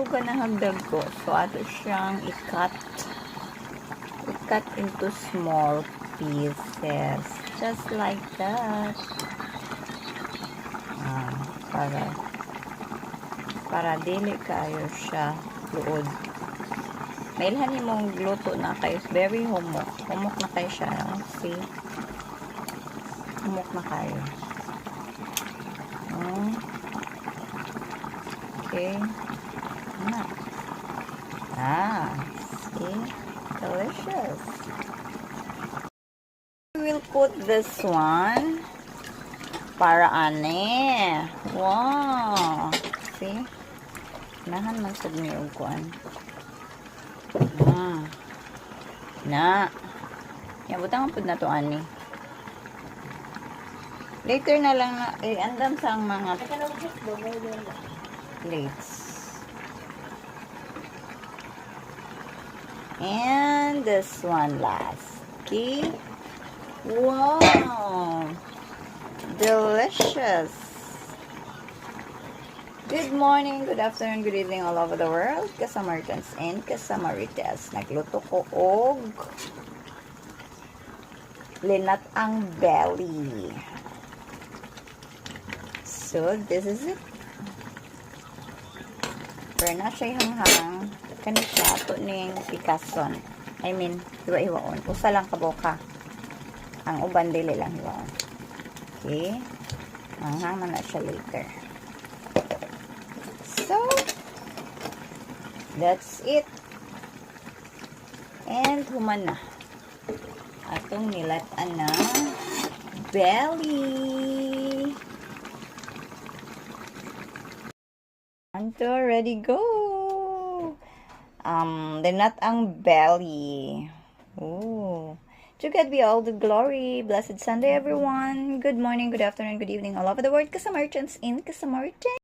ito ganahagdag ko. So, ato siyang i-cut into small pieces. Just like that. Para dili kayo siya luod. Mailhan mong luto na kayo. Very humok. Humok na kayo siya. See? Humok na kayo. Okay. See? Delicious. We will put this one para ane. Wow. See? Nahan man sa niyo kuan. Yan, butang pud na to ani. Later na lang na andam sa mga plates. And this one last. Okay. Wow. Delicious. Good morning, good afternoon, good evening all over the world. Kasamaritans and kasamarites. Nagluto ko og linat ang belly. So, this is it. Pero na siya hanghang. Kani siya ito ning pikason. I mean, hiwa-hiwaon. Usa lang kaboka. Ang uban dili lang hiwaon. Okay. Hanghang man na siya later. So, that's it. And human na. Atong nilatan na belly. And ready go. Linat ang belly. Ooh. To God be all the glory. Blessed Sunday, everyone. Good morning, good afternoon, good evening all over the world. Kasamaritans in Kasamaritans.